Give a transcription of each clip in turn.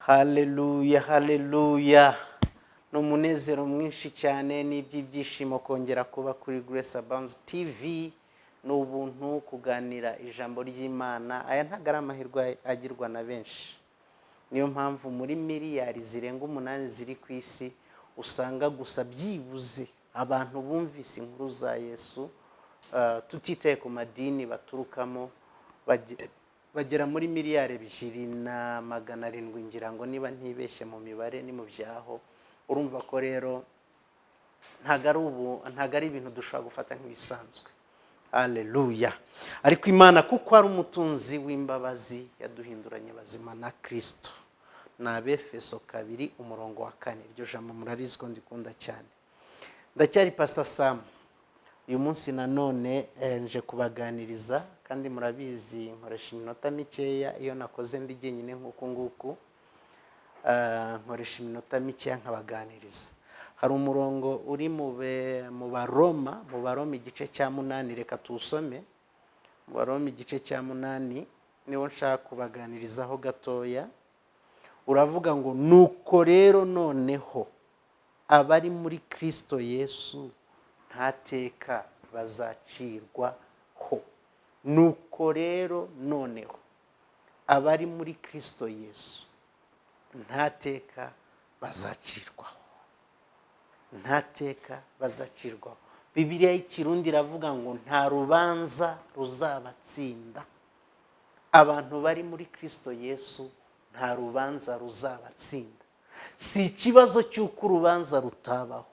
Haleluya, haleluya. Ni umunezero mwinshi cyane n'iby'ibyishimo kongera kuba kuri Grace Abounds TV. Ni ubuntu kuganira ijambo ry'Imana. Aya ntabwo ari amahirwe agirwa na benshi. Niyo mpamvu muri miliyari zirenga 8 ziri ku isi usanga gusa byibuze abantu bumvise inkuru za Yesu, tutitaye ku madini baturukamo, bagera muri miliyari 2.7 ngira ngo niba ntibeshye mu mibare ni mu byaho. Urumva ko rero ntago ari ibintu dushobora gufata nk'ibisanzwe. Haleluya. Ariko Imana kuko ari umutunzi w'imbabazi yaduhinduranye bazima na Kristo. Na Efeso 2:4 iryo jambo murarizi ko ndikunda cyane. Ndacyari Pastor Sam. Uyu munsi nanone nje kubaganiriza kandi murabizi nkoresha iminota mikeya iyo nakoze ndi jyenyine nk'uko nguku. Nkoresha iminota mikeya nkabaganiriza. Hari umurongo uri mu Baroma igice cya 8, reka tuwusome. Mu Baroma igice cya 8 niwo nshaka kubaganirizaho gatoya. Uravuga ngo nuko rero noneho abari muri Kristo Yesu ntateka bazacirwaho. Nuko rero noneho abari muri Kristo Yesu ntateka bazacirwaho. Ntateka bazacirwaho. Bibiliya y'Ikirundi iravuga ngo nta rubanza ruzabatsinda. Abantu bari muri Kristo Yesu nta rubanza ruzabatsinda. Si ikibazo cy'uko urubanza rutabaho,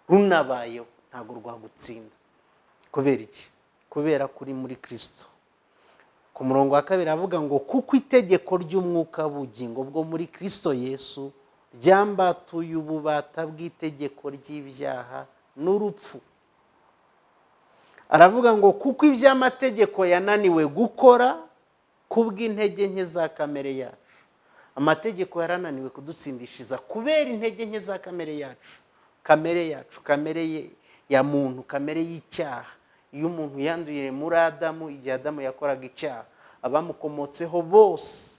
runabayeho ntabwo rwagutsinda. Kubera iki? Kubera kuri muri Kristo. Ku murongo wa 2 avuga ngo kuko itegeko ry'umwuka w'ubugingo bwo muri Kristo Yesu ryambatuye ububata bw'itegeko ry'ibyaha n'urupfu. Aravuga ngo kuko iby'amategeko yananiwe gukora kubw'intege nke za kamere yacu. Amategeko yarananiwe kudutsindishiza kubera intege nke za kamere yacu. Kamere ya muntu, kamere y'icyaha. Iyo umuntu yanduye muri Adamu, igihe Adamu yakoraga icyaha, abamukomotseho bose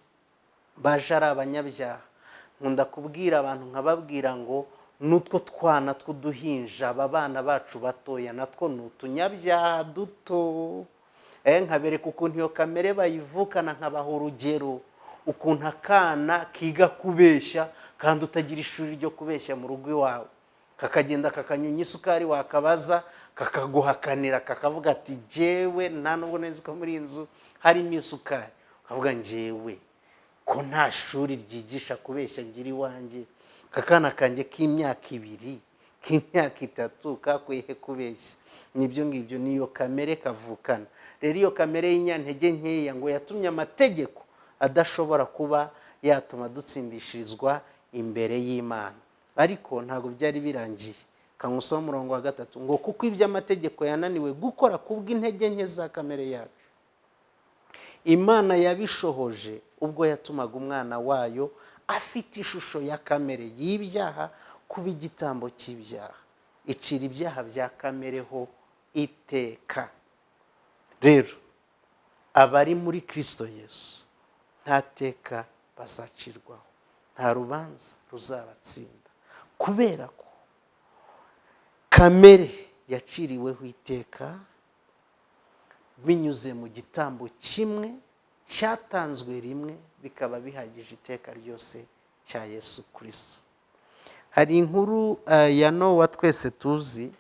baje ari abanyabyaha. Nkunda kubwira abantu nkababwira ngo nutwo twana tw'uduhinja, aba bana bacu batoya natwo n'utunyabyaha duto. Nkabereka ukuntu iyo kamere bayivukana, nkabaha urugero ukuntu akana kiga kubeshya kandi utagira ishuri ryo kubeshya mu rugo iwawe. Kakagenda kakanyunya isukari wakabaza kakaguhakanira, kakavuga ati jewe nta nubwo nzi ko muri inzu harimo isukari. Kavuga njyewe ko nta shuri ryigisha kubeshya ngira iwanjye. Kakana kanjye k'imyaka 2, k'imyaka 3 kakwiye kubeshya. Nibyo ngibyo niyo kamere kavukana. Rero iyo kamere y'inyantege nkeya ngo yatumye amategeko adashobora kuba yatuma dutsindishirizwa imbere y'Imana. Ariko ntago byari birangiye. Kanusoma umurongo wa 3 ngo kuko iby'amategeko yananiwe gukora kubw'intege nke za kamere yacu, Imana yabishohoje ubwo yatumaga umwana wayo afite ishusho ya kamere y'ibyaha kuba igitambo cy'ibyaha, icira ibyaha bya kamereho iteka. Rero abari muri Kristo Yesu ntateka bazacirwaho, nta rubanza ruzabatsinda, kubera ko kamere yaciriweho iteka binyuze mu gitambo kimwe cyatanzwe rimwe, bikaba bihagije iteka ryose cya Yesu Kristo. Hari inkuru ya Nowa twese tuzi,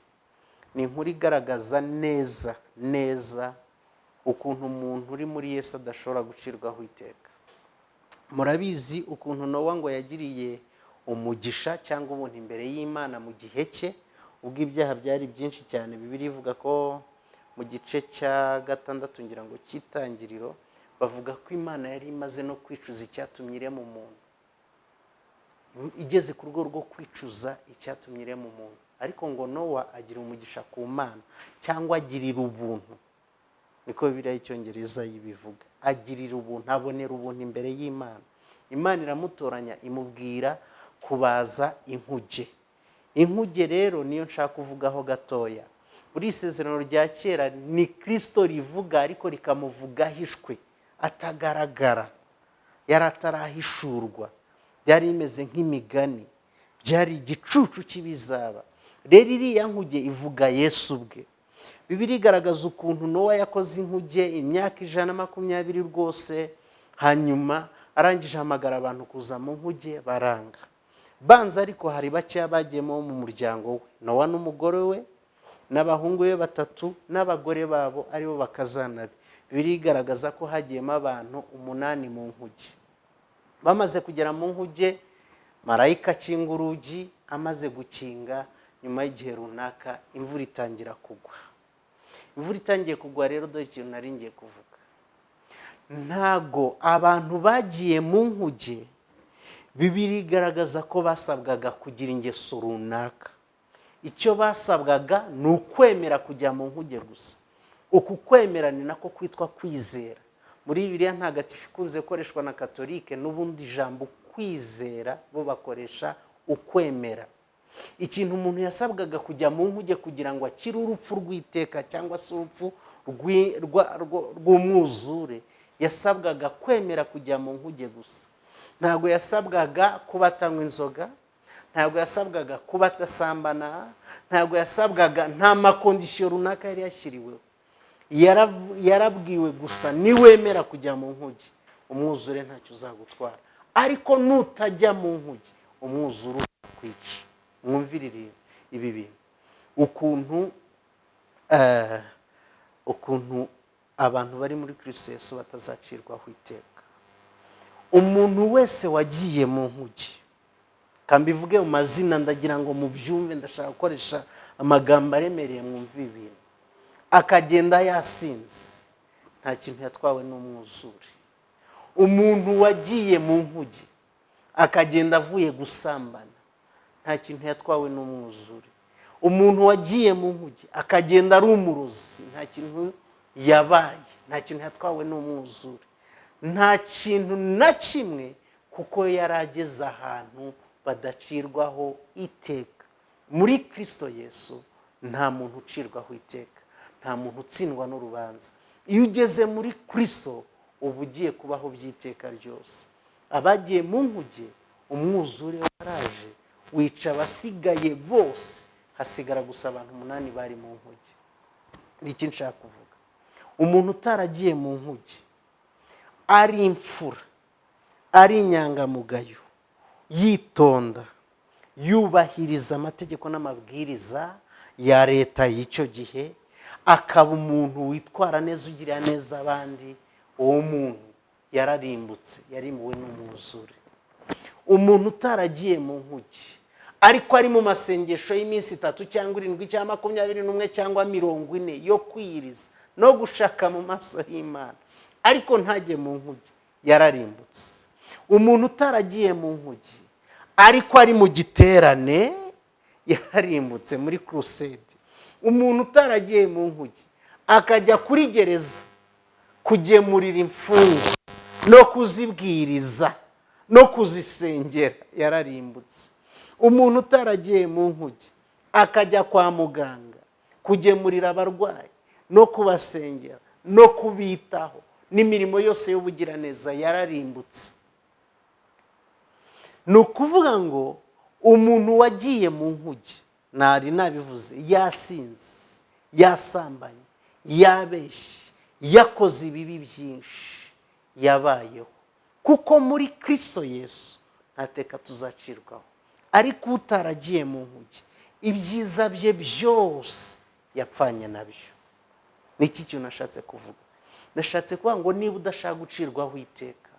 ni inkuru igaragaza neza ukuntu umuntu uri muri Yesu adashobora gucirwaho iteka. Murabizi ukuntu Nowa ngo yagiriye umugisha cyangwa ubuntu imbere y'Imana mu gihe cye, ubwo ibyaha byari byinshi cyane. Bibiliya ivuga ko mu gice cya 6 ngira ngo cy'Itangiriro bavuga ko Imana yari imaze no kwicuza icyatumye irema umuntu. Igeze ku rwego rwo kwicuza icyatumye irema umuntu. Ariko ngo Nowa agira umugisha ku Mana, cyangwa agirira ubuntu, niko Bibiliya y'Icyongereza yibivuga. Agirira ubuntu, abonera ubuntu imbere y'Imana. Imana iramutoranya imubwira kubaza inkuge. Inkuge rero niyo nshaka kuvugaho gatoya. Buri isezerano rya kera ni Kristo rivuga, ariko rikamuvuga hishwe, atagaragara, yaratarahishurwa. byari bimeze nk'imigani, byari igicucu cy'ibizaba. Rero iriya nkuge ivuga Yesu ubwe. Bibiliya igaragaza ukuntu Nowa yakoze inkuge imyaka 120 rwose, hanyuma arangije hamagara abantu kuza mu nkuge baranga. Banza ariko hari bake bagiyemo mu muryango we, Nowa n'umugore we n'abahungu be 3 n'abagore babo aribo bakazana be. Bibiliya igaragaza ko hagiyemo abantu 8 mu nkuge. Bamaze kugera mu nkuge, marayika akinga urugi, amaze gukinga, nyuma y'igihe runaka imvura itangira kugwa. Imvura itangiye kugwa rero dore ikintu nari ngiye kuvuga. Ntago abantu bagiye mu nkuge, Bibiliya igaragaza ko basabwaga kugira ingeso runaka. Icyo basabwaga ni ukwemera kujya mu nkuge gusa. Uku kwemera ni nako kwitwa kwizera. Muri Bibiliya ntagatifu ikunze gukoreshwa na Katolike, n'ubundi ijambo kwizera bo bakoresha ukwemera. Ikintu umuntu yasabwaga kujya mu nkuge kugira ngo akire urupfu rw'iteka cyangwa se urupfu rw'umwuzure, yasabwaga kwemera kujya mu nkuge gusa. Ntabwo yasabwaga kuba atanywa inzoga, ntabwo yasabwaga kuba atasambana, ntabwo yasabwaga, nta makondisiyo runaka yari yashyiriweho. Yarabwiwe gusa niwemera kujya mu nkuge, umwuzure ntacyo uzagutwara. Ariko nutajya mu nkuge, umwuzure uzakwica. Mwumvirire ibi bintu ukuntu abantu bari muri Kristo Yesu batazacirwaho iteka. Umuntu wese wagiye mu nkuge, kambivuge mu mazina ndagira ngo mubyumve, ndashaka gukoresha amagambo aremereye mwumve ibintu. Akagenda yasinze, nta kintu yatwawe n'umwuzure. Umuntu wagiye mu nkuge akagenda avuye gusambana, nta kintu yatwawe n'umwuzure. Umuntu wagiye mu nkuge akagenda ari umurozi, nta kintu yabaye, nta kintu yatwawe n'umwuzure. Nta kintu na kimwe, kuko yarageze ahantu badacirwaho iteka. Muri Kristo Yesu nta muntu ucirwaho iteka, nta muntu utsindwa n'urubanza. Iyo ugeze muri Kristo uba ugiye kubaho by'iteka ryose. Abagiye mu nkuge, umwuzure waraje wica abasigaye bose, hasigara gusa abantu 8 bari mu nkuge. Niki nshaka kuvuga? Umuntu utaragiye mu nkuge, ari imfura, ari inyangamugayo, yitonda, yubahiriza amategeko n'amabwiriza ya leta y'icyo gihe, akaba umuntu witwara neza, ugira neza abandi, uwo muntu yararimbutse, yarimuwe n'umwuzure. Umuntu utaragiye mu nkuge, ariko ari mu masengesho y'iminsi 3 cyangwa 7 cyangwa 21 cyangwa 40 yo kwiyiriza no gushaka mu maso y'Imana, ariko ntajye mu nkuge, yararimbutse. Umuntu utaragiye mu nkuge, ariko ari mu giterane, yararimbutse muri crusade. Umuntu utaragiye mu nkuge akajya kuri gereza kugemurira imfungwa no kuzibwiriza no kuzisengera, yararimbutse. Umuntu utaragiye mu nkuge akajya kwa muganga kugemurira abarwayi no kubasengera no kubitaho n'imirimo yose y'ubugiraneza, yararimbutse. Ni ukuvuga ngo umuntu wagiye mu nkuge, nari nabivuze, yasinze, yasambanye, yabeshye, yakoze ibibi byinshi, yabayeho. Kuko muri Kristo Yesu ntateka tuzacirwaho. Ariko utaragiye mu nkuge, ibyiza bye byose yapfanye nabyo. Niki cyo nashatse kuvuga? Nashatse kuvuga ngo niba udashaka gucirwaho iteka,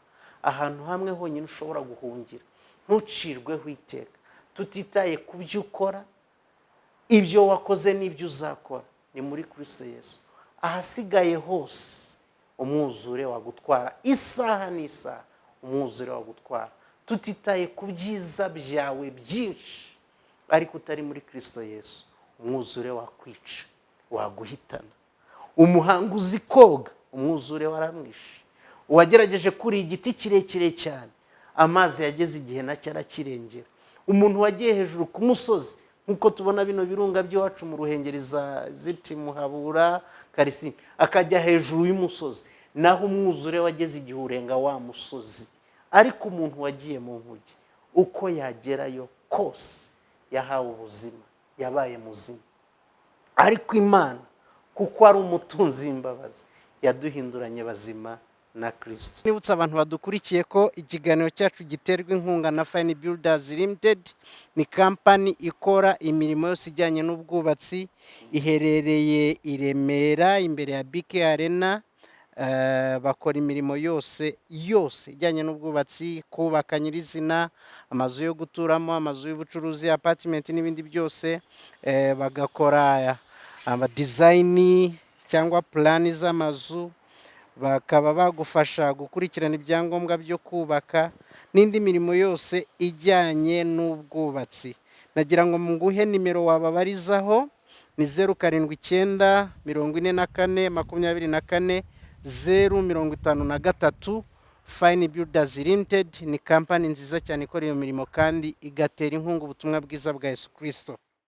ahantu hamwe honyine ushobora guhungira ntucirweho iteka, tutitaye ku byo ukora, ibyo wakoze n'ibyo uzakora, ni muri Kristo Yesu. Ahasigaye hose umwuzure wagutwara, isaha n'isaha umwuzure wagutwara, tutitaye ku byiza byawe byinshi. Ariko utari muri Kristo Yesu, umwuzure wakwica, waguhitana. Umuhanga uzi koga, umwuzure waramwishe. Uwagerageje kuri igiti kirekire cyane, amazi yageze igihe nacyo arakirengera. Umuntu wagiye hejuru ku musozi, nkuko tubona bino birunga by'iwacu mu Ruhengeri za Ziti, Muhabura, Karisini, akajya hejuru y'umusozi, naho umwuzure wageze igihe urenga wa musozi. Ariko umuntu wagiye mu nkuge, uko yagerayo kose yahawe ubuzima, yabaye muzima. Ariko Imana kuko ari umutunzi w'imbabazi yaduhinduranye bazima na Kristo. Nibutsa abantu badukurikiye ko ikiganiro cyacu giterwa inkunga na Fine Builders Limited. Ni kampani ikora imirimo yose ijyanye n'ubwubatsi, iherereye i Remera imbere ya BK Arena. Bakora imirimo yose ijyanye n'ubwubatsi, kubaka nyirizina, amazu yo guturamo, amazu y'ubucuruzi, apartment n'ibindi byose. Bagakora design cyangwa plan z'amazu, bakaba bagufasha gukurikirana ibyangombwa byo kubaka n'indi mirimo yose ijyanye n'ubwubatsi. Nagira ngo nguhe nimero wababarizaho, ni 079 44 24 053. Fine Builders Limited ni kampani nziza cyane ikora iyo mirimo kandi igatera inkunga ubutumwa bwiza bwa Yesu Kristo.